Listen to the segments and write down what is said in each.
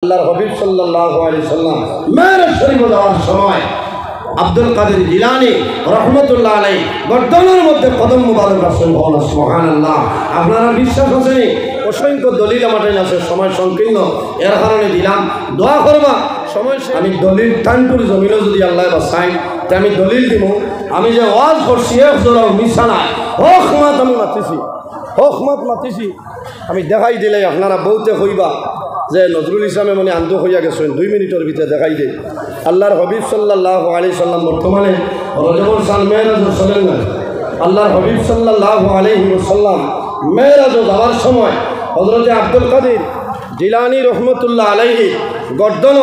আল্লাহর হাবিব সাল্লাল্লাহু আলাইহি সাল্লাম মেরাজ শরীফে যাওয়ার সময় আব্দুল কাদের জিলানী রহমতুল্লাহ আলাইহি গর্দনের মধ্যে কদম মুবারক রাখছেন। বলেন সুবহানাল্লাহ। আপনারা বিশ্বাস আছে? অসংখ্য দলিল আমার আছে, সময় সংকীর্ণ, এর কারণে দিলাম। দোয়া করবা সময় আমি দলিল টানটুর জমিনও যদি আল্লাহ বাসাই তে আমি দলিল দিব। আমি যে ওয়াজ করছি একজোড়াও মিশা নাই। হক মাত আমি মাতিছি, হক মাত মাতিছি, আমি দেখাই দিলে আপনারা বহুতে কইবা যে নজরুল ইসলামে মানে আন্ত হইয়া গেছেন। 2 মিনিটের ভিতরে দেখাই দে। আল্লাহর হাবিব সাল্লাল্লাহু আলাইহি সাল্লাম বর্তমানে রজবুল সাল মেরাজ চলেন না। আল্লাহর হাবিব সাল্লাল্লাহু আলাইহি ওয়াসাল্লাম মেরাজ যাওয়ার সময় হযরতে আব্দুল কাদের জিলানী রহমতুল্লাহ আলাইহি গর্দন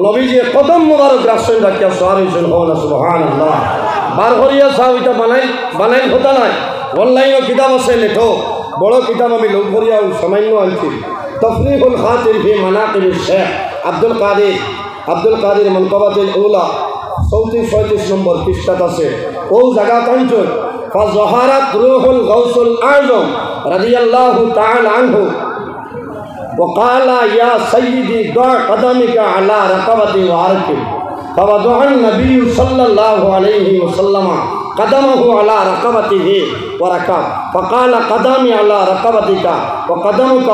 নবীজি কদম মুবারক রাখছেন, রাখিয়া সওয়ার হইছেন। সুবহানাল্লাহ। বার করিয়া চাও, এটা বানাই কথা নাই, অনলাইনও কিতাব আছে, লেখো। বড় কিতাব আমি লোক করিয়া সামান্য আনছি। তফরিহুল খাতির ফি মানাকিব শেখ আব্দুল কাদের মনকবাতুল উলা 34-35 নম্বর পৃষ্ঠাত আছে। ও জায়গা কাঞ্চন ফাজহারাত রূহুল গাউসুল আযম রাদিয়াল্লাহু তাআলা আনহু وقال يا سيدي ضع قدمك على رقبتي واركب فوضع النبي صلى الله عليه وسلم قدمه على رقبته وركب فقال قدمي على رقبتك وقدمك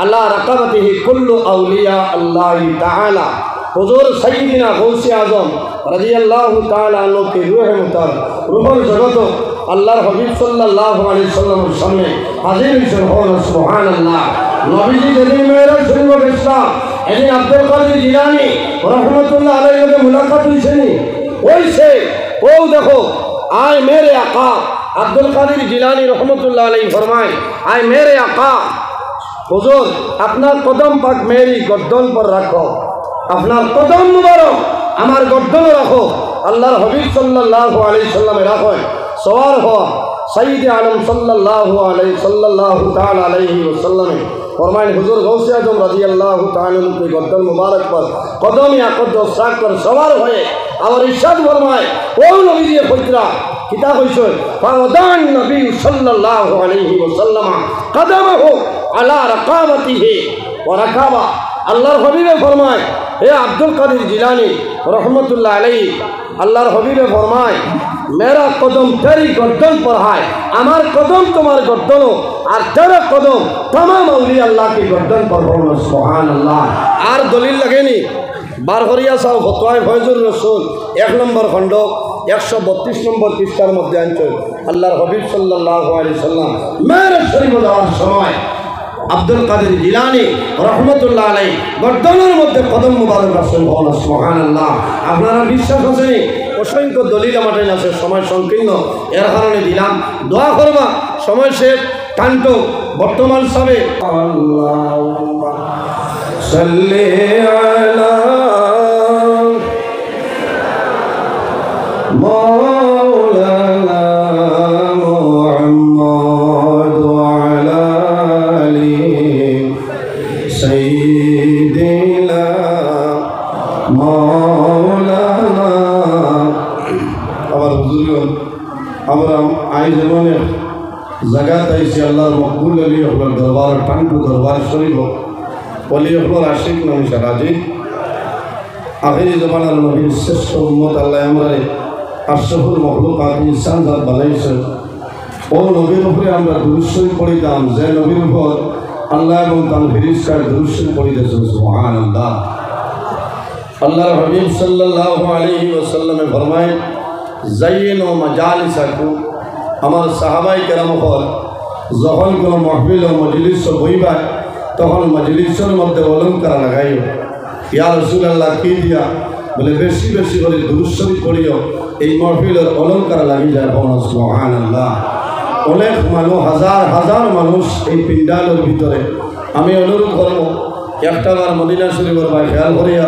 على رقبته كل أولياء الله تعالى। হুজুর সাইয়্যিদিনা গৌসে আজম রাদিয়াল্লাহু তাআলা আনহু কে রূহে মুতার রূহর জগত আল্লাহর হাবিব সাল্লাল্লাহু আলাইহি সাল্লামের সামনে হাজির হইছেন। সুবহানাল্লাহ। নবীজি যেদিন মেরাজ শরীফে গেছেন, এদিন আব্দুল কাদের জিলানী রহমতুল্লাহ আলাইহি কে মুলাকাত হইছে। ও দেখো, আয় মেরে আকা আব্দুল কাদের জিলানী রহমতুল্লাহ আলাইহি ফরমায়, আয় মেরে আকা হুজুর আপনার কদম পাক মেরি গর্দন पर রাখো, আপনার কদম মুবারক আমার গর্দনে রাখো। আল্লাহর হাবিব সাল্লাল্লাহু আলাইহি সাল্লামে রাখেন। সওয়ার হওয়া সাইয়্যিদে আলম সাল্লাল্লাহু তাআলা আলাইহি ওয়াসাল্লাম फरमाएं हुजूर गौसे आजम রাদিয়াল্লাহু তাআলা के गर्दन मुबारक पर कदम या कदम साक पर सवार हुए और इरशाद फरमाए ओ नबी जी फतरा किताब হইছে ফাওদান নবী সাল্লাল্লাহু আলাইহি ওয়াসাল্লাম কদমহু আলা রাকাবাতিহি ওয়া রাকাবা। আল্লাহর হাবিবে ফরমায়, হে আব্দুল কাদের জিলানী रहमतुल्लाह अलैहि, अल्लाहर हबीबे फरमाए मेरा कदम तेरी गर्दन पर है, हमार कदम तुम्हार गर्दन और तेरा कदम तमाम औलिया अल्लाह की गर्दन पर हो। सुभान अल्लाह। आर दलिल लगेनी बार करिया साओ फतवाए फैजुर रसूल 1 नम्बर खंड 132 नम्बर पृष्ठार मध्य आनছেন আল্লাহর হাবিব সাল্লাল্লাহু আলাইহি সাল্লাম মেরাজ শরীফে যাওয়ার সময় আব্দুল কাদের জিলানী রহমতুল্লাহ আলাইহি গর্দনের মধ্যে কদম মুবারক রাখছেন। বলেন সুবহানাল্লাহ। আপনারা বিশ্বাস আছে? অসংখ্য দলিল আমার আছে, সময় সংকীর্ণ, এর কারণে দিলাম। দোয়া করবা সময় শেষ কান্টো বর্তমান সাবে আল্লাহুম্মা সাল্লি আলা মাওলানা মুহাম্মদ ওয়া আলা আলি সাইয়্যিদিনা মাওলানা। আমার হুজুর আমরা আই জীবনে জায়গাত আইসি আল্লাহর মকবুল আলী হকর দরবার টাঙ্কু দরবার শরীফ অলি হকর আশিক নবী সারাজি আখিরি জমানার নবীর শ্রেষ্ঠ উম্মত আল্লাহ আমরা আশরাফুল মখলুকাত ইনসান জাত বানাইছেন। ও নবীর উপরে আমরা দুরূদ শরীফ পড়িতাম, যে নবীর উপর আল্লাহ এবং তার ফেরেশতার দুরূদ শরীফ পড়িতেছেন। সুবহানাল্লাহ। আল্লাহর হাবিব সাল্লাল্লাহু আলাইহি ওয়াসাল্লামে ফরমায় জাইয়িনু মাজালিসাকুম, আমার সাহাবাই কেরাম হল যখন কোনো মাহফিল ও মজলিস বইবা তখন মজলিসের মধ্যে অলঙ্কার লাগাইও। ইয়া রাসূলুল্লাহ কি দিয়া বলে বেশি বেশি করে দুরূদ শরীফ পড়িও, এই মাহফিলের অলঙ্কার লাগি যায়। সুবহানাল্লাহ। অনেক মানুষ হাজার হাজার মানুষ এই পিন্ডালের ভিতরে। আমি অনুরোধ করব একটাবার মদিনা শরীফের ভাই খেয়াল করিয়া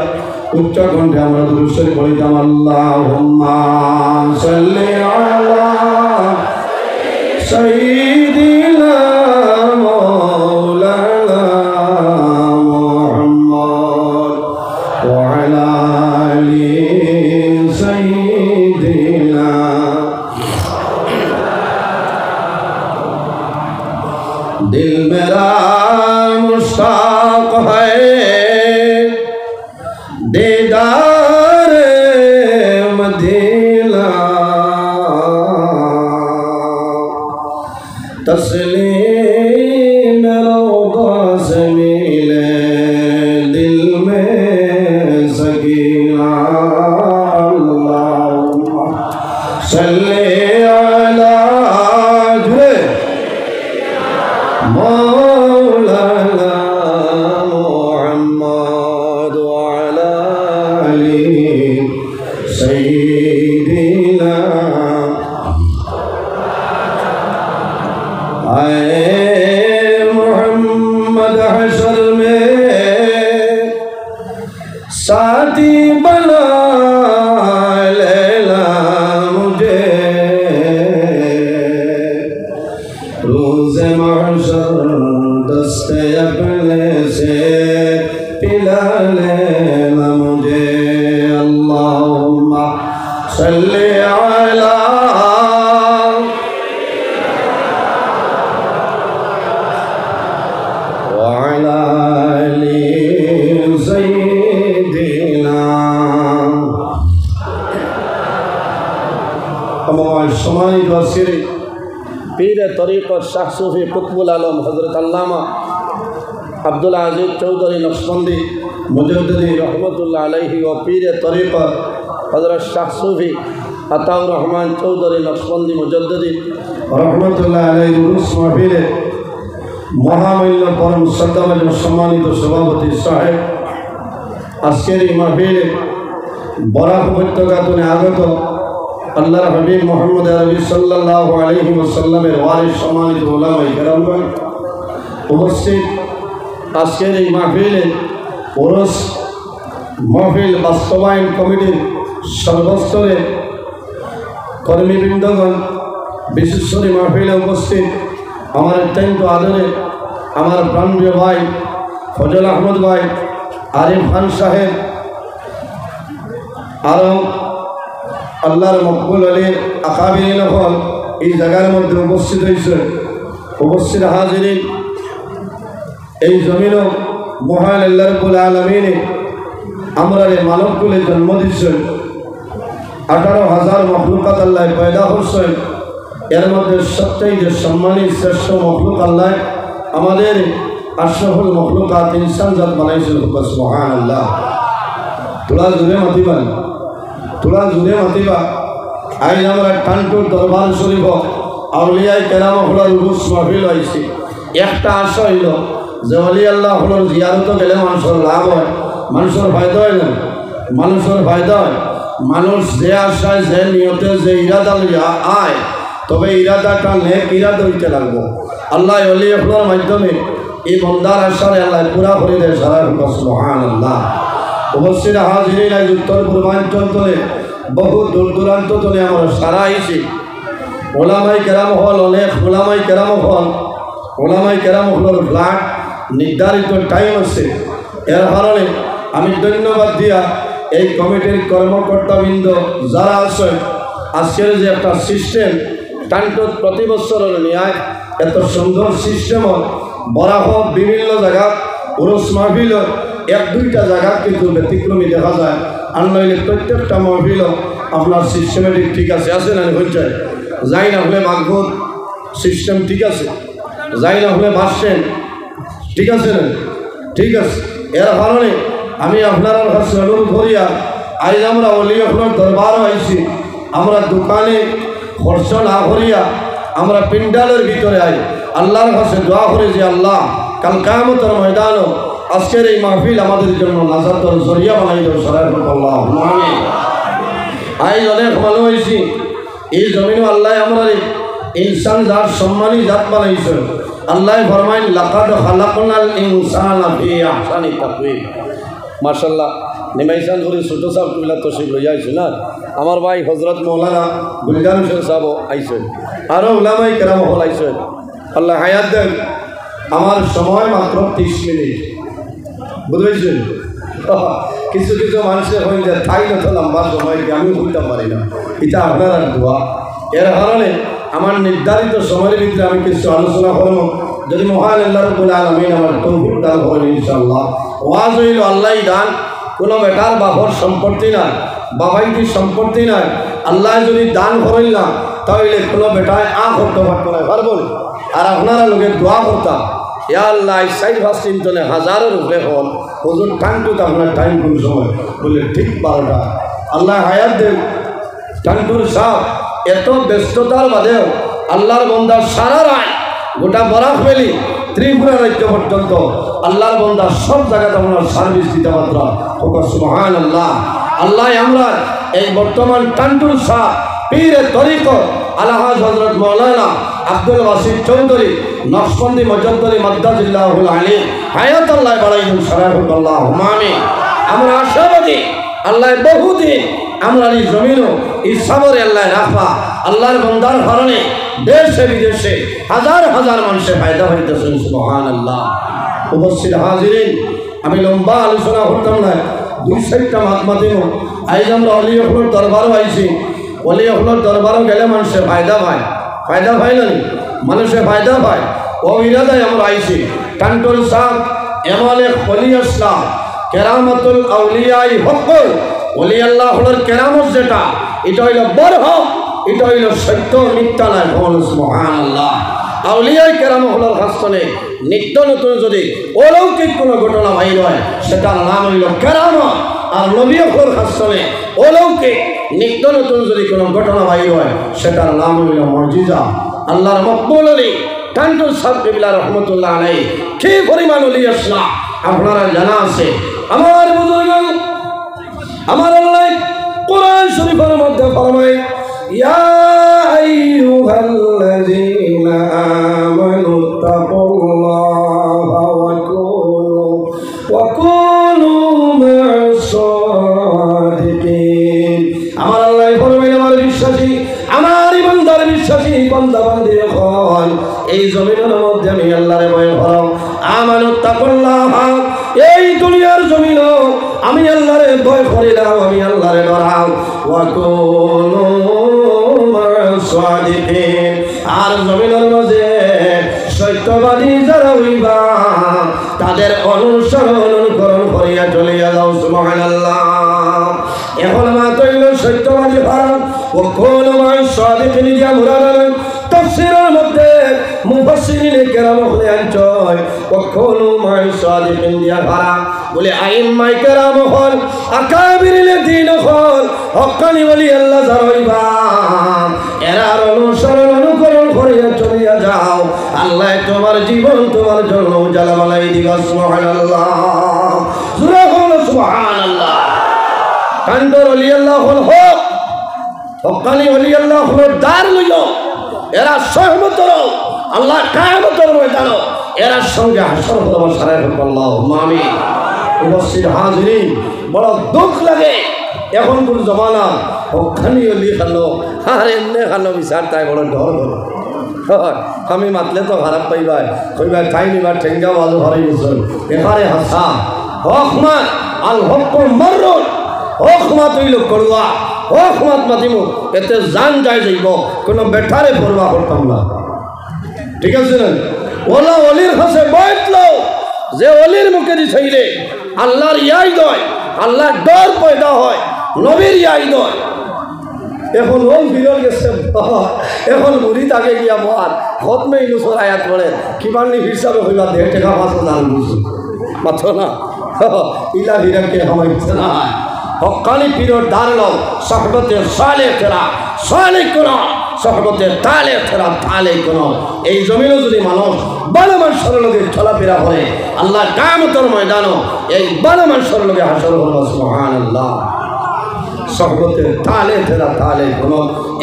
উচ্চ কণ্ঠে আমরা দুরূদ শরীফ পড়িতাম। আল্লাহুম্মা সাল্লি আলা সাইয়্যিদিনা মাওলানা মুহাম্মদ ওয়া আলা আলি সাইয়্যিদিনা। दिल मेरा मुश्ताक है दीदार मदीना तस्लीम रोज़ा से मिले दिल में सकीना अल्लाहुम्मा सल्ली अला मौलाना मुहम्मद व अला आलि सय्यिदिना आए मोहम्मद हशर में साथी बना लेला मुझे रोज़े महशर दस्ते अपने से पिला लेला मुझे अल्लाहुम्मा सल्ली अला সম্মানিত আসিরি পীরে তরিকত শাহ সুফি কুতবুল আলম হযরত আল্লামা আব্দুল আজিজ চৌধুরী নকশবন্দি মুজাদ্দিদি রহমতুল্লাহ আলাইহি ও পীরে তরিকত হযরত শাহ সুফি আতাউর রহমান চৌধুরী নকশবন্দি মুজাদ্দিদি রহমতুল্লাহ আলাইহি উরুস মাহফিলে মহামান্য পরম শ্রদ্ধাভাজন সম্মানিত সভাপতি সাহেব, আজকের এই মাহফিলে বরাক উপত্যকাতনে আগত আল্লাহর হাবিব মুহাম্মদ আরবি সাল্লাল্লাহু আলাইহি ওয়াসাল্লামের ওয়ারিস সম্মানিত উলামায়ে কেরামগণ উপস্থিত। আজকের এই মাহফিলে ওরস মাহফিল বাস্তবায়ন কমিটির সর্বস্তরের কর্মীবৃন্দগণ, বিশেষ করে মাহফিলে উপস্থিত আমার অত্যন্ত আদরে আমার প্রাণপ্রিয় ভাই ফজল আহমদ ভাই, আরিফ খান সাহেব, আরও আল্লাহর মকবুল আলীর আকাবিরিন হল এই জায়গার মধ্যে উপস্থিত হয়েছে। উপস্থিত হাজিরিন, এই জমিনও মহান আল্লাহ রাব্বুল আলামিন আমরা মানবকুলে জন্ম দিচ্ছেন। 18,000 মখলুকাত আল্লাহ পয়দা করছেন, এর মধ্যে সবচেয়ে সম্মানিত শ্রেষ্ঠ মখলুক আল্লাহ আমাদের আশরাফুল মখলুকাত ইনসান জাত বানাইছেন। সুবহানাল্লাহ। তোলা জুড়ে মাতিবা, তোলা জুড়ে মাতিবা। আজ আমরা টানটুর দরবার শরীফ আউলিয়াই কেরাম হলার উরুস মাহফিল হয়েছি। একটা আশা হইল যে অলি আল্লাহ হলোর জিয়ারত গেলে মানুষের লাভ হয়, মানুষের ফায়দা হয় না, মানুষের ফায়দা হয়। মানুষ যে আশায় যে নিয়তে যে ইরাদা লইয়া আয়, তবে ইরাদাটা নেক ইরাদা হইতে লাগবো। আল্লাহ অলি হলোর মাধ্যমে এই বন্দার আশারে আল্লাহ পুরা করে দেয় সারা। সুবহানাল্লাহ। উপস্থিত হাজিরিন, আজ উত্তর পূর্বাঞ্চলে বহু দূর দূরান্ত তলে আমরা সারা আইছি। ওলামাই কেরাম হল অনেক, ওলামাই কেরাম হল, ওলামাই কেরাম হলর ফ্ল্যাট নির্ধারিত টাইম আছে। এর কারণে আমি ধন্যবাদ দিয়া এই কমিটির কর্মকর্তাবৃন্দ যারা আছেন, আজকের যে একটা সিস্টেম টানটুত প্রতি বছরের ন্যায় এত সুন্দর সিস্টেম বরাহ বিভিন্ন জায়গা উরুস মাহফিল 1-2টা জায়গা কিন্তু ব্যতিক্রমী দেখা যায়। আর নইলে প্রত্যেকটা মাহফিল আপনার সিস্টেমেটিক ঠিক আছে, আছে না হচ্ছে। যাই না হলে মাগভূত সিস্টেম ঠিক আছে, যাই না হলে ভাসছেন ঠিক আছে না, ঠিক আছে। এর কারণে আমি আপনার কাছে অনুরোধ করিয়া আজ আমরা অলি আপনার দরবারও আইছি। আমরা দোকানে খরচ না করিয়া আমরা পিন্ডালের ভিতরে আই, আল্লাহর কাছে দোয়া করে যে আল্লাহ কাল কিয়ামতের ময়দানও আজকের এই মাহফিল আমাদের জন্য নাজাতের জরিয়া বানাই দেব। আল্লাহ আমিন। আজ অনেক ভালো হয়েছি। এই জমিনও আল্লাহ আমরা ইনসান জাত সম্মানী জাত বানাইছেন। আল্লাহ ফরমাইন লাকাদ খালাকনাল ইনসানা ফি আহসানি তাকওয়িম। মাশাআল্লাহ। নিমাইসান ধরে ছোট সাহেব তুমিলা তশরিফ লইয়া আইছে না, আমার ভাই হযরত মৌলানা গুলজার হোসেন সাহেব আইছেন, আরও উলামাই কেরাম হল আইছেন। আল্লাহ হায়াত দেন। আমার সময় মাত্র 30 মিনিট, বুঝেছেন। কিছু কিছু মানুষের হয়ে যায় তাই না লম্বা সময় আমি বুঝতে পারি না, এটা আপনার দোয়া। এর কারণে আমার নির্ধারিত সময়ের ভিতরে আমি কিছু আলোচনা করব। যদি মহান আল্লাহ রাব্বুল আলামিন আমার তৌফিক দান করেন ইনশাআল্লাহ। ওয়াজ হইল আল্লাহই দান, কোনো বেটার বাপর সম্পত্তি নাই, বাবাই কি সম্পত্তি নাই, আল্লাহ যদি দান করেন না তাহলে কোনো বেটায় করতে পারতো না, পারবো। আর আপনারা লোকের দোয়া করতাম, ইয়া আল্লাহ সাইড ফার্স্ট চিন্তনে হাজারের উপরে হল হুজুর টানটুত আপনার টাইম কোন সময় বলে ঠিক 12টা। আল্লাহ হায়াত দেব। টানটুর সাহ এত ব্যস্ততার বাদেও আল্লাহর বন্দার সারা রায় গোটা বরাক ভ্যালি ত্রিপুরা রাজ্য পর্যন্ত আল্লাহর বন্দার সব জায়গাতে আপনার সার্ভিস দিতে পারত। সুবহানাল্লাহ। আল্লাহ আমরা এই বর্তমান টানটুর সাহ পীরে তরিকত আলহাজ হযরত মাওলানা আব্দুল ওয়াসিফ চৌধুরী নকশবন্দি মজদ্দরি মাদ্দাজিল্লাহুল আলী হায়াত আল্লাহ বাড়াইহুম সারাহুল্লাহুম্মা আমিন। আমরা আশাবাদী আল্লাহ বহুদিন আমরা এই জমিনও এই সাবরে আল্লাহ রাখবা। আল্লাহর বন্দার কারণে দেশে বিদেশে হাজার হাজার মানুষের ফায়দা হইতেছেন। সুবহানাল্লাহ। উপস্থিত হাজিরিন, আমি লম্বা আলোচনা করতাম না, 2-4টা মাতিম। আজ আমরা অলি হকলের দরবারও আইছি। অলি হকলের দরবারও গেলে মানুষের ফায়দা পায়, ফায়দা পায় না, মানুষের ফায়দা পায়। ও ইরাদায় আমরা আইছি। টানটুর সাহ এমন এক অলি আসলাম, কেরামতুল আউলিয়াই হক, অলি আল্লাহ হলের কেরামত যেটা, এটা হইল বড় হক, এটা হইল সত্য মিথ্যা নয়। সুবহানাল্লাহ। আউলিয়াই কেরাম হলের হাস্তনে নিত্য নতুন যদি অলৌকিক কোনো ঘটনা বাইর হয় সেটার নাম হইল কেরামত। আর নবী হলের হাস্তনে অলৌকিক নিত্য নতুন যদি কোনো ঘটনা বাইর হয় সেটার নাম হইল মুজিজা। আল্লাহর মকবুল আলী টানটুর সাহেব কিবলা রহমতুল্লাহ আলাইহি কি পরিমাণ অলি আসলাম আপনারা জানা আছে। আমার বুজুর্গ, আমার আল্লাহ কোরআন শরীফের মধ্যে ফরমায়, ইয়া আইয়ুহাল্লাযীনা আমানু তাকুল্লাহা ওয়া কুনু মা'আস সাদিকিন। আমার আল্লাহ ফরমায়, আমার বিশ্বাসী, আমার ইমানদার বিশ্বাসী বান্দা বান্দি হল, এই জমিনের মধ্যে আমি আল্লাহরে ভয় করো। আমানু তাকুল্লাহা, এই দুনিয়ার জমিন আমি আল্লাহরে ভয় করি না, আমি আল্লাহরে ডরাও। ওয়া কুনু মা'আস সাদিকিন, আর জমিনের মাঝে সত্যবাদী যারা হইবা তাদের অনুসরণ অনুকরণ করিয়া চলিয়া যাও। সুবহানাল্লাহ। এখন মাত্র সত্যবাদী ভারত ও কোন মা'আস সাদিকিন দিয়া মুরাদ তাফসীরের মধ্যে মুফাসসিরিনে কেরাম হলে আনছয় ও কোন মা'আস সাদিকিন দিয়া ভাড়া বলে আইম্মায়ে কেরাম হল আকাবিরিনে দিন হল হক্কানি ওলি আল্লাহ যারা হইবা এরার অনুসরণ অনুকরণ করিয়া চলিয়া যাও, আল্লাহ তোমার জীবন তোমার জন্য উজালা বানাই দিবা। সুবহানাল্লাহ। জোরে বলো সুবহানাল্লাহ। টানটুর ওলি আল্লাহ হল হক, হক্কানি ওলি আল্লাহ হল দার লইল, এরা সহমত আল্লাহ কিয়ামতের ময়দানে এরা সঙ্গে হাসর করব সারাহুল্লাহুম্মা আমিন। উপস্থিত হাজিরিন, বড় দুঃখ লাগে এখনকার জমানা হক্কানি ওলি খালো আর এমনি খালো বিচার তাই বড় ডর ধরো। আমি মাতলে তো খারাপ পাইবাই, কইবাই ঠাই নিবার ঠেঙ্গা বাজু হারাই গেছেন। এখানে হাসা হকমাত আল হক মরুন, হকমাত হইল করুয়া, হকমাত মাতিমু এতে জান যাই যাইব, কোনো বেঠারে পরোয়া করতাম না। ঠিক আছে না? ওলা অলির কাছে বইতলো যে অলির মুখে দি চাইলে আল্লাহর ইয়াই দয়, আল্লাহর ডর পয়দা হয়, নবীর ইয়াই দয়। এখন ওল বিরল গেছে, এখন মুড়ি তাকে গিয়া মার খতমে ইনুসর আয়াত পড়ে কিমাননি হিসাবে হইবা 1.5 টাকা 5,000 বুঝো মাত্র না ইলা হিরাকে হমাইছে না। হক্কানি পীরের দাঁড়ালো সহবতে সালে ফেরা সালে কোন সহবতে তালে ফেরা তালে কোন। এই জমিনে যদি মানুষ ভালো মানুষের লোকে চলাফেরা করে আল্লাহ কিয়ামতের ময়দানে এই ভালো মানুষের লোকে হাসর করবে। সুবহানাল্লাহ। সহবতে তালে ফেরা তালে কোন।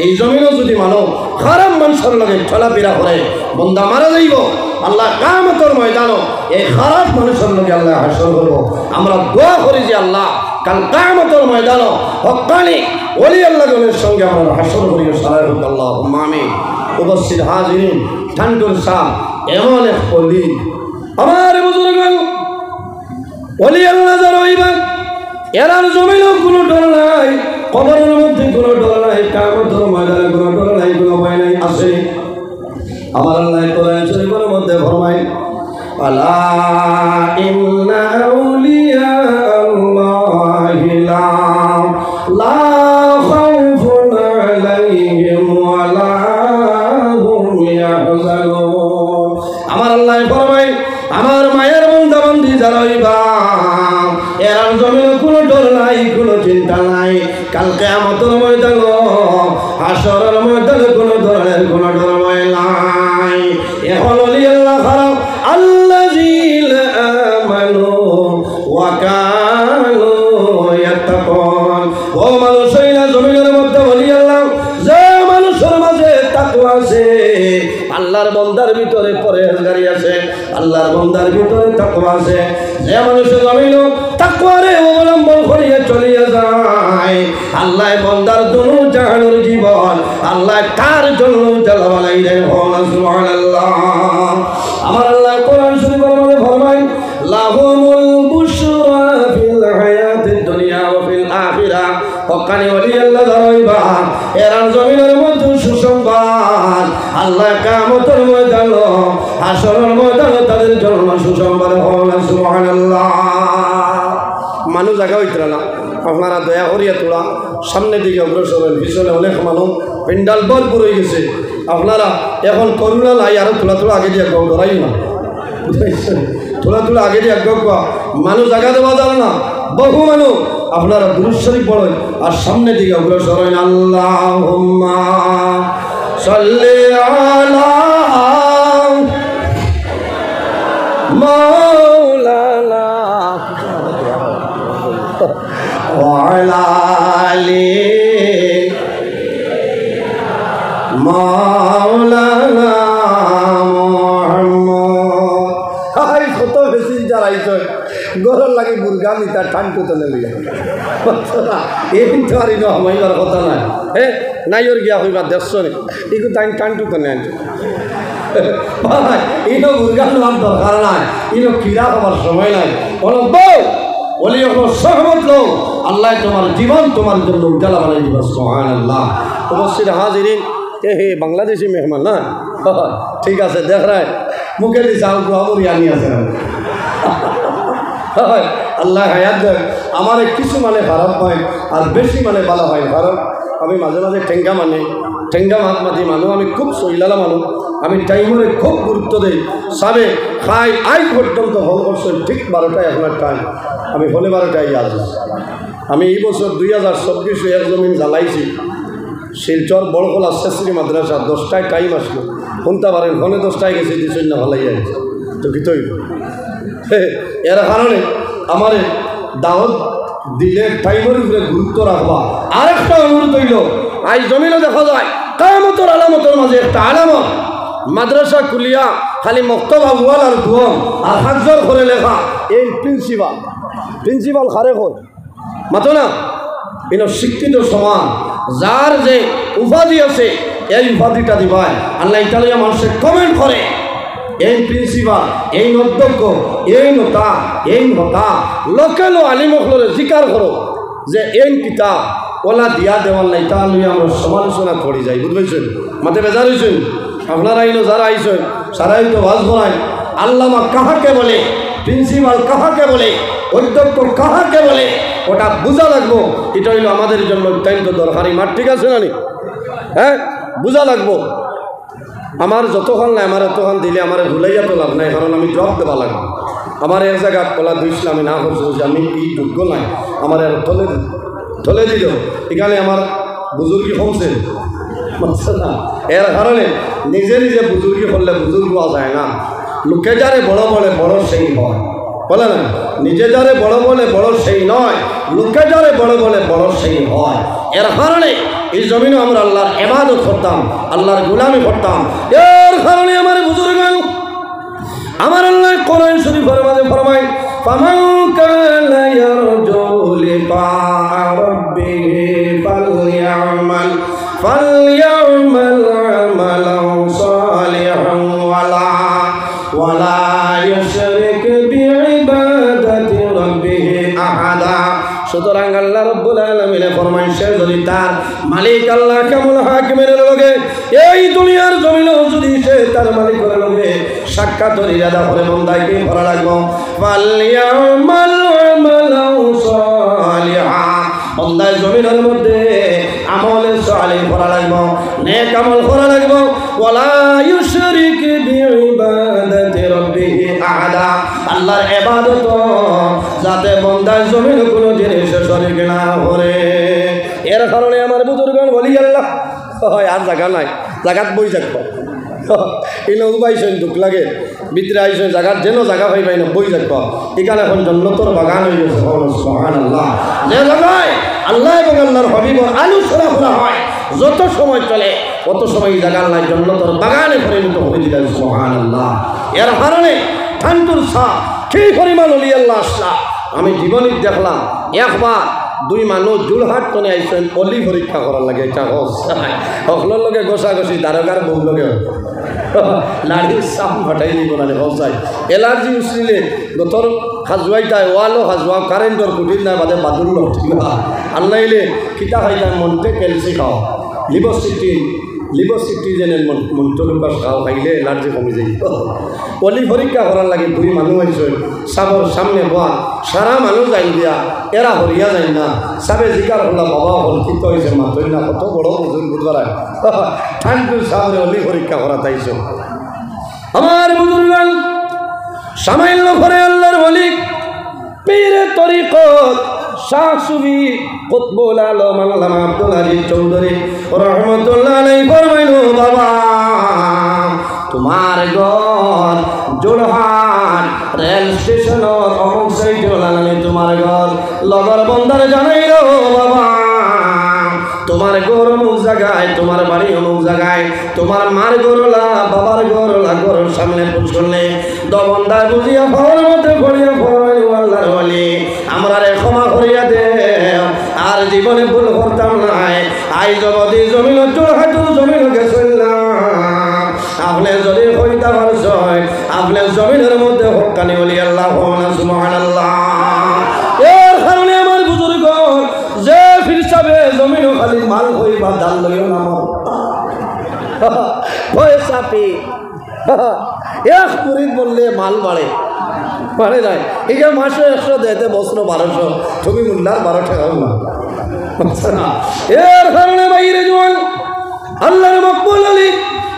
এই জমিনে যদি মানুষ খারাপ মানুষের লোকে চলাফেরা করে বন্দা মারা যাইব, আল্লাহ কিয়ামতের ময়দানে এই খারাপ মানুষের লোকে আল্লাহ হাসর করব। আমরা দোয়া করি যে আল্লাহ কাল কিয়ামতের ময়দানে হক্কানি ওলি আল্লাহদের সঙ্গে আমরা হাসর করিয়া সারাহুল্লাহুম্মা আমিন। উপস্থিত হাজিরিন, টানটুর সাহ এমন এক অলি, আমার বুজুর্গ ওলি আল্লাহ যারা হইবা এরার জমিনেও কোনো ডর নাই, কবরের মধ্যে কোনো ডর নাই, কিয়ামতের ময়দানে কোনো ডর নাই, কোনো ভয় নাই। আছে আমার আল্লাহ কোরআন শরীফের মধ্যে ফরমায়, আলা ইন্না আউলিয়া আল্লাহ এর জমিনে কোনো ডর নাই, কোনো চিন্তা নাই। কাল কিয়ামতের ময়দানে, হাসরের ময়দানে কোনো ধরনের কোনো ডর ভয় নাই। এখন ওলি আল্লাহ খারাপ আল্লাযীনা আমানু ওয়া কানু ইয়াত্তাকুন। ও মানুষেরা জমিনের মধ্যে ওলি আল্লাহ, যে মানুষের মাঝে তাকওয়া আছে, আল্লাহর বান্দার ভিতরে পরহেজগারি আছে, আল্লাহর বান্দার ভিতরে তাকওয়া আছে, যে মানুষের জমিন তাকওয়ারে অবলম্বন করিয়া চলিয়া যায়, আল্লাহ বান্দার দুনু জাহানের জীবন আল্লাহ তার জন্য জ্বালাবালাই দেন। সুবহানাল্লাহ। আমার আল্লাহ কোরআন শরীফের মধ্যে ফরমায়, লাহুমুল বুশরা ফিল হায়াতিদ দুনিয়া ওয়া ফিল আখিরাহ। হক্কানি ওলি আল্লাহ ধরইবা এর জমিনের মধ্যে সুসংবাদ, আল্লাহ কিয়ামতের ময়দানে, হাসরের ময়দানে তাদের জন্য সুসংবাদ হবে। সুবহানাল্লাহ। মানুষ জায়গা হইতরা না, আপনারা দয়া করিয়া তোলা সামনের দিকে অগ্রসর হন। পিছনে অনেক মানুষ, পেন্ডাল ভরপুর হয়ে গেছে। আপনারা এখন করুণা নাই, আরো তোলা তোলা আগে দিয়ে গাও, ধরাই না, তোলা তোলা আগে দিয়ে গাও। মানুষ জায়গা দেওয়া যাবে না, বহু মানুষ। আপনারা দুরূদ শরীফ পড়েন আর সামনের দিকে অগ্রসর হন। আল্লাহুম্মা সাল্লি আলা মাওলানা ওয়া আলা আলি মাওলানা মুহাম্মদ। হাই কত বেশি যারাইছে গরর লাগে মুরগা মিতা ঠান্ডু তো নেই, এই তো আর ইনো হমাইবার কথা নাই। নাই ওর গিয়া হইবা দেখছো নি, ইগু টাইম ঠান্ডু তো নেই। ইনো মুরগা নেওয়ার দরকার নাই, ইনো কিরা হবার সময় নাই। বলো বউ বলি এখন সহমত লো, আল্লাহ তোমার জীবন তোমার জন্য উজালা বানাই দিবা। সুবহানাল্লাহ। উপস্থিত হাজিরিন, হে বাংলাদেশি মেহমান না, ঠিক আছে দেখ রায় মুখে দিছে আলগুড়ি আনি আছে। আল্লাহ হায়াত দেখ। আমার কিছু মানে খারাপ হয় আর বেশি মানে ভালো হয়। কারণ আমি মাঝে মাঝে ঠেঙ্গা মানে ঠেঙ্গা মাত মাতি মানুষ, আমি খুব সইলালা মানুষ, আমি টাইমরে খুব গুরুত্ব দিই। সাবে খাই আই পর্যন্ত হল বছর ঠিক 12টায় আপনার টাইম, আমি হলে 12টায় আজ। আমি এই বছর 2024 এক জমিন জ্বালাইছি শিলচর বড়কলা শেষী মাদ্রাসা। 10টায় টাইম আসলো, শুনতে পারেন ফোনে 10টায় গেছি, দিচ্ছেন না ভালাই আছে তো কি তৈরি। এর কারণে আমার দাওয়াত দিলে টাইমের উপরে গুরুত্ব রাখবা। আরেকটা অনুরোধ হইল, আজ জমিনে দেখা যায় কিয়ামতের আলামতের মাঝে একটা আলামত, মাদ্রাসা কুলিয়া খালি মক্তবা ওয়াল আর দুয়াম আর হাজার করে লেখা। এই প্রিন্সিপাল খারে হয় মাতো না, ইনো শিক্ষিত সমাজ যার যে উপাধি আছে এই উপাধিটা দিবাই। আল্লাহ ইতালিয়া মানুষের কমেন্ট করে, এই প্রিন্সিপাল, এই অধ্যক্ষ, এই নতা, এই হতা লোকেল আলিমকলরে স্বীকার করো যে এই কিতাব ওলা দিয়া দেওয়ার নাই, তা নিয়ে আমরা সমালোচনা করে যাই। বুঝবেছেন মাতে বেজার হয়েছেন আপনারা, ইনো যারা আইসেন সারাই তো ওয়াজ করায়। আল্লামা কাহাকে বলে, প্রিন্সিপাল কাহাকে বলে, অধ্যক্ষ কাহাকে বলে, ওটা বোঝা লাগবো। এটা হইলো আমাদের জন্য অত্যন্ত দরকারি মাঠ, ঠিক আছে না? হ্যাঁ, বোঝা লাগবো। আমার যতক্ষণ নাই আমার এতক্ষণ দিলে আমার ভুলাইয়া তো লাভ নাই, কারণ আমি জবাব দেওয়া লাগবে। আমার এক জায়গা কলা দিয়েছিল, আমি না করছি যে আমি এই যোগ্য নাই, আমার আর থলে দিল। এখানে আমার বুজুর্গি কমছে না, এর কারণে নিজে নিজে বুজুর্গি করলে বুজুর্গ হওয়া যায় না। লোকে যারে বড় বলে বড় সেই হয়, বলে না? নিজে যারে বড় বলে বড় সেই নয়, লোকে যারে বড় বলে বড় সেই হয়। এর কারণে এই জমিনে আমরা আল্লাহর ইবাদত করতাম, আল্লাহর গোলামি করতাম। এর কারণে আমার বুজুর্গ আমার আল্লাহ কোরআন শরীফের মাঝে ফরমায়, ফামান কানা ইয়ারজু লিকা রাব্বিহি ফালইয়ামাল আমালান সালিহান ওয়ালা ইউশরিক বিইবাদাতি রাব্বিহি আহাদা। সুতরাং আল্লাহ রাব্বুল আলামিন ফরমাইছে, যদি তার মালিক আল্লাহ কামুল হাকিমের লগে এই দুনিয়ার জমিনে যদি সে তার মালিকের লগে সাক্ষাৎ ইরাদা করে বন্দায় কি করা লাগবে? ফালইয়ামাল আমালান সালিহা, বন্দায় জমিনের মধ্যে আমলে সালিহ করা লাগবে, নেক আমল করা লাগবে। ওয়ালা ইউশরিক বিইবাদাতি রাব্বিহি আহাদা, আল্লাহ আল্লাহর ইবাদত যাতে বান্দার জমিন কোনো জিনিস শরীক না করে। এর কারণে আমার বুজুর্গণ বলি আল্লাহ হয় আর জায়গা নাই, জায়গাত বই থাকবো এনে উবাইছেন দুঃখ লাগে ভিতরে আইসেন জায়গার যেন জায়গা পাই পাই না বই থাকবো। এখানে এখন জন্নতর বাগান হয়ে গেছে সুবহানাল্লাহ। যে জায়গায় আল্লাহ এবং আল্লাহর হাবিবর আলোচনা করা হয় যত সময় চলে কত সময় জায়গা নাই জন্নতর বাগানে পরিণত হয়ে দিলেন সুবহানাল্লাহ। এর কারণে ঠান্ডুর সাপ সেই পরিমাণ অলি আল্লাহ আসলা আমি জীবনে দেখলাম একবার দুই মানুষ জুলহাট টনে আইসেন অলি পরীক্ষা করার লাগে এটা সকলের লগে গোসাগসি দারোগার বউ লগে লাড়ির সাপ ফাটাই দিব না হসাই এলার্জি উচলিলে গতর সাজুয়াইতাই ওয়ালো সাজুয়া কারেন্টর কুটির নাই বাদে বাদুর লঠিবা আনলাইলে কিতা খাইতাম মনতে ক্যালসি খাও লিবোসিট্রিজেনের মন্ত্রবাস খাও খাইলে এলার্জি কমে যাই। অলি পরীক্ষা করার লাগে দুই মানুষ আইসে সাবর সামনে বয়া সারা মানুষ যাই দিয়া এরা হরিয়া যাই না সাবে জিকার হল্লা বাবা হল কিত হয়েছে মাতই না কত বড় বুঝুন বুঝবার ঠান্ডুর সাবরে অলি পরীক্ষা করা তাইছ। আমার বুজুর্গ সামান্য করে আল্লাহর ওলি পীরে তরিকত শাহ সুফি কুতবুল আলম আল্লামা আব্দুল আজিজ চৌধুরী রহমতুল্লাহ আলাইহি ফরমাইলো বাবা তোমার ঘর জোড়হাট রেল স্টেশনের অমুক সাইডে লাগালে তোমার ঘর লগর বন্দার জানাইলো বাবা তোমার ঘর অমুক জায়গায় তোমার বাড়ি অমুক জায়গায় তোমার মার গরলা বাবার গরলা ঘরের সামনে পুছলে দবন্দা বুঝিয়া ফোর মধ্যে পড়িয়া ফোরাইলো আল্লাহর ওলি আমরা রে ক্ষমা করিয়া দে আর জীবনে ভুল করতাম নাই আই জগতি জমিন জোড়হাট জমিন গেছিল না আপনি যদি হইতে পারছেন আপনি জমিনের মধ্যে হকানি ওলি আল্লাহ সুবহানাল্লাহ। এর কারণে আমার বুজুর্গ যে ফিরসাবে জমিন খালি মাল হইবা দাল লইও না পয়সা পে এক পুরী বললে মাল বাড়ে বাড়ে যায় একে মাসে 100 দেতে বছর 1200 তুমি মূল্যার 12 টাকাও না। এর কারণে বাইরে জোয়ান আল্লাহর মকবুল আলী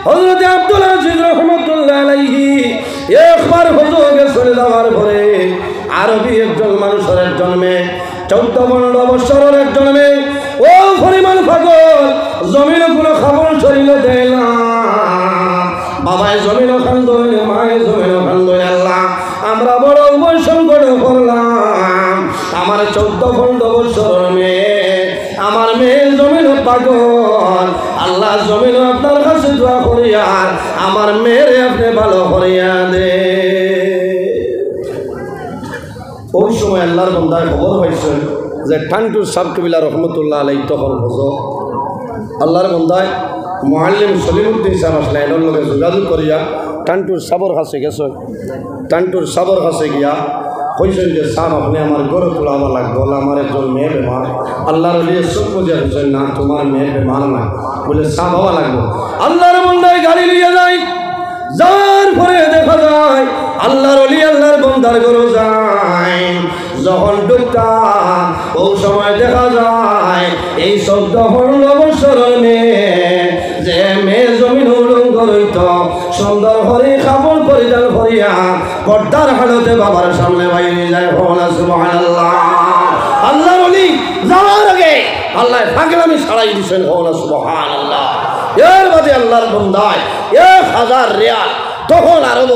হযরত আব্দুল আজিজ রহমাতুল্লাহ আলাইহি একবার হুজুরে চলে যাওয়ার পরে আরবি একজন মানুষের জন্মে 14-15 বছরের এক জন্মে ও পরিমাণ পাগল জমিন কোনো খাবার শরীর দেয় না বাবায় জমিন খান্দন মায়ের জমিন খান্দন আল্লাহ আমরা বড় সংকট করলাম আমার 14-15 বছরের মেয়ে আমার মেয়ের জমিন পাগল আল্লাহ জমিন আপনার কাছে দোয়া করিয়া আমার মেয়েরে আপনি ভালো করিয়া দে। ওই সময় আল্লাহর বান্দায় খবর পাইছে যে ঠান্ডুর সাহেব কবিলা রহমতুল্লাহ আলাইহি তখন হজর আল্লাহর বান্দায় মুআল্লিম সলিমউদ্দিন সাহেব আসলে এর লগে যোগাযোগ করিয়া ঠান্ডুর সাবর কাছে গেছে। ঠান্ডুর সাবর কাছে গিয়া কইছেন যে সাহেব আপনি আমার গড়ে তোলাবার লাগবে আমার একজন মেয়ে বেমার আল্লাহর ওলি সব বুঝে বলছেন না তোমার মেয়ে বেমার না বলে সাহেব হওয়া লাগবে। আল্লাহর বান্দায় গাড়ি নিয়ে যায় যাওয়ার পরে দেখা যায় আল্লাহর ওলি আল্লাহর বান্দার ঘরে যায় যখন ঢুকতা ওই সময় দেখা যায় এই 14-15 বছরের মেয়ে যে মেয়ে জমিন উলঙ্গ রইত সুন্দর হরে কাপড় পরিধান করিয়া পর্দার হালতে বাবার সামনে বাইরে যায় সুবহানাল্লাহ। আল্লাহর ওলি যাওয়ার আগে আল্লাহ পাগলামি ছাড়াই দিয়েছেন সুবহানাল্লাহ। এর বাদে আল্লাহর বান্দায় 1000 রিয়াল তখন আরব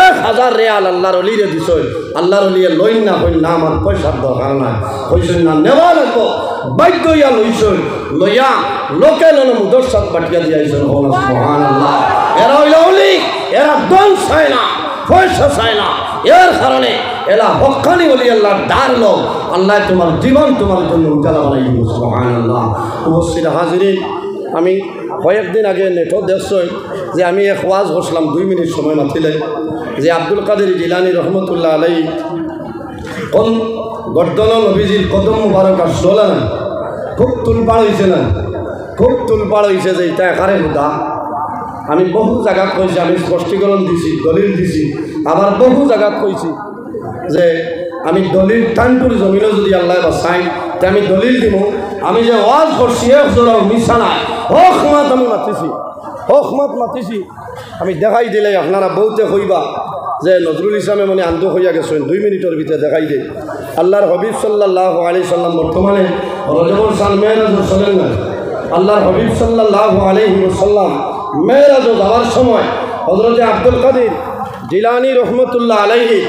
1000 রিয়াল আল্লাহর ওলিরে দিছ আল্লাহর ওলিয়ে লইন না হইন না আমার পয়সার দরকার নাই হইছেন না নেওয়া লাগবো বাধ্য ইয়া লইছেন লইয়া লোকে লোন মুদর্শক পাঠিয়ে দিয়েছেন সুবহানাল্লাহ। এরা হইল ওলি এরা দল চায় না পয়সা চায় না এর কারণে এরা হক্কানি ওলি আল্লাহর ডার লোক আল্লাহ তোমার জীবন তোমার জন্য উজালা বানাই দিব সুবহানাল্লাহ। উপস্থিত হাজিরিন আমি কয়েকদিন আগে নেটও দেখছি যে আমি এক ওয়াজ বসলাম 2 মিনিট সময় মাতিলে যে আব্দুল কাদের জিলানী রহমতুল্লাহ আলাইহি কোন গর্দন নবীজির কদম মুবারক আসল না খুব তুলপাড় হয়েছে না খুব তুলপাড় হয়েছে যে এটা একারে হুদা আমি বহু জায়গা কইছি আমি স্পষ্টীকরণ দিছি দলিল দিছি আবার বহু জায়গা কইছি যে আমি দলিল টানটুর জমিনও যদি আল্লাহ বাঁচাই তে আমি দলিল দিব আমি যে ওয়াজ করছি একজোড়াও মিশা নাই হক মাত আমি মাতিছি হক মাত মাতিছি আমি দেখাই দিলে আপনারা বহুতে হইবা যে নজরুল ইসলামে মানে আন্ত হইয়া গেছেন 2 মিনিটের ভিতরে দেখাই দেয় আল্লাহর হাবিব সাল্লাল্লাহু আলাইহি সাল্লাম বর্তমানে রজবুল সাল মেরাজে চলেন না আল্লাহর হাবিব সাল্লাল্লাহু আলাইহি ওয়াসাল্লাম মেরাজে যাওয়ার সময় হযরতে আব্দুল কাদের জিলানী রহমতুল্লাহ আলাইহি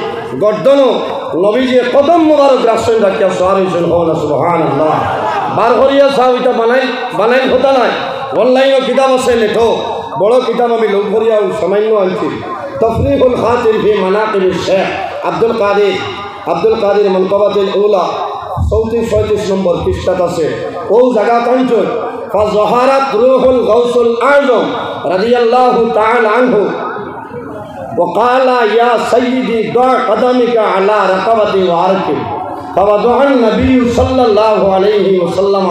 গর্দন নবীজি কদম মুবারক রাখছেন রাখিয়া সওয়ার হইছেন সুবহানাল্লাহ বার করিয়া সাহাবিটা বানাই হতা নাই অনলাইনে কিতাব আছে লেখো বড় কিতাব আমি লোক করিয়া সামান্য আনছি তফরিহুল খাতির ফি মানাকিবিশ শেখ আব্দুল কাদের মানকাবাতুল উলা 34-35 নম্বর পৃষ্ঠাত আছে ও জায়গা কাঞ্চন ফাজহারাত রূহুল গাউসুল আযম রাদিয়াল্লাহু তাআলা আনহু وقال يا سيدي ضع قدمك على رقبتي واركب فوضع النبي صلى الله عليه وسلم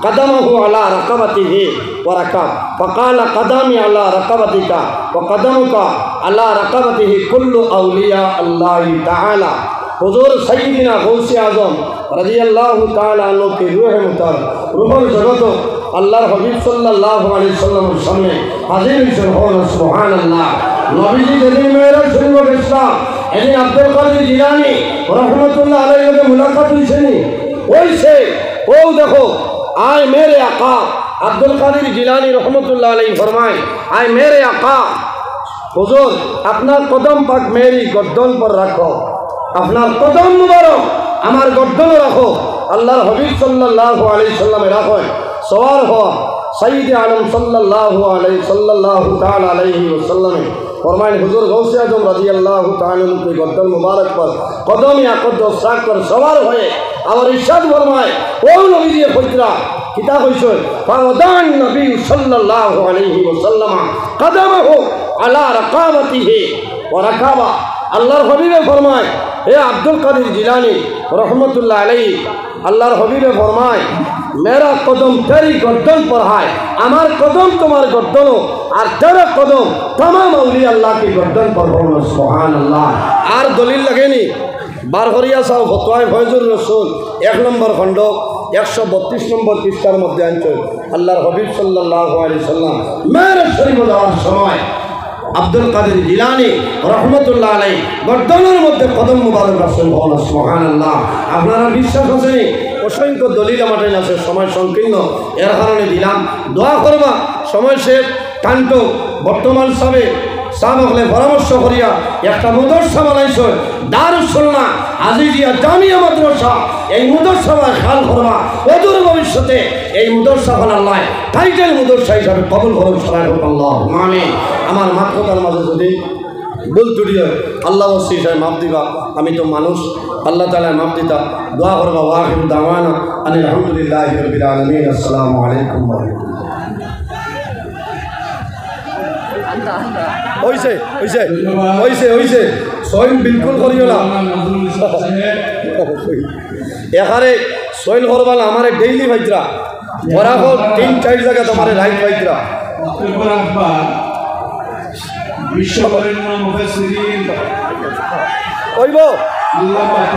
قدمه على رقبته وركب فقال قدمي على رقبتك وقدمك على رقبته كل أولياء الله تعالى حضور سيدنا غوث আযম রাদিয়াল্লাহু তাআলা আনহু কে রূহে মুতার রূহুল জগত আল্লাহর হাবিব সাল্লাল্লাহু আলাইহি সাল্লামের সামনে হাজির হয়েছেন সুবহানাল্লাহ নবীজি যেদিন মেরাজ শরীফে গেছেন এদিন আব্দুল কাদের জিলানী রহমতুল্লাহ আলাইহি মুলাকাত হইছেনি ওইছে ও দেখো আয় মেরে আকা আব্দুল কাদের জিলানী রহমতুল্লাহ আলাইহি ফরমায় আয় মেরে আকা হুজুর আপনার কদম পাক মেরি গর্দন पर রাখো আপনার কদম মুবারক আমার গর্দনে রাখো আল্লাহর হাবিব সাল্লাল্লাহু আলাইহি সাল্লামে রাখো সওয়ার হওয়া সাইয়্যিদ আলম সাল্লাল্লাহু তাআলা আলাইহি ওয়াসাল্লাম फरमाए हुजूर गौसे आजम রাদিয়াল্লাহু তাআলা के गर्दन मुबारक पर कदम या कदम साक पर सवार हुए और इरशाद फरमाए ओ नबी फजरा किताब হইছে ফাওদান নবী সাল্লাল্লাহু আলাইহি ওয়াসাল্লাম কদমহু আলা রাকাবাতিহি ওয়া রাকাবা আল্লাহর হাবিবে ফরমায় হে আব্দুল কাদের জিলানী रहमतुल्लाह अलैहि अल्लाहर हबीबे फरमाए मेरा कदम तेरी गर्दन पर है हमार कदम तुम्हार गर्दन और तेरा कदम तमाम औलिया अल्लाह की गर्दन पर हो सुभान अल्लाह और दलिल लगेनी बारहरिया साहब फतवाए फैजुर रसूल 1 नम्बर खंड 132 नम्बर पृष्ठार मध्य आंचल अल्लाहर हबीब सल्लल्लाहु अलैहि वसल्लम मेरे शरीफ जाওয়ার সময় আব্দুল কাদের জিলানী রহমতুল্লাহ আলাইহি গর্দনের মধ্যে কদম মুবারক রাখছেন সুবহানাল্লাহ আপনারা বিশ্বাস আছে অসংখ্য দলিল আমাদের আছে সময় সংকীর্ণ এর কারণে দিলাম দোয়া করবা সময় শেষ কান্ত বর্তমান সবে সাহাবগণে পরামর্শ করিয়া একটা মাদ্রাসা বানাইছে দারুস সুন্নাহ আজিজিয়া জামিয়া মাদ্রাসা এই মাদ্রাসায় খেয়াল করবা অদূর ভবিষ্যতে এই মাদ্রাসা আল্লাহ টাইটেল মাদ্রাসা হিসাবে কবুল করুন আল্লাহ আমিন আমার মাতৃকার মাঝে যদি ভুল ত্রুটি হয় আল্লাহ ওসিসায় মাফ দিবা আমি তো মানুষ আল্লাহ তাআলা মাফ দিতা দোয়া করবা ওয়াহিদ দাওয়ানা আলহামদুলিল্লাহি রাব্বিল আলামিন আসসালামু আলাইকুম ওয়া রাহমাতুল্লাহ ওইছে ওইছে ওইছে ওইছে সইল বিলকুল করিও না এখানে সইল করবা না আমারে ডেইলি ভাইতরা ওরা হোক 3-4 জায়গা তোমারে রাইট ভাইতরা বিশ্ববরেণ্য মুফাসসিরিন কইবো আল্লাহ পাক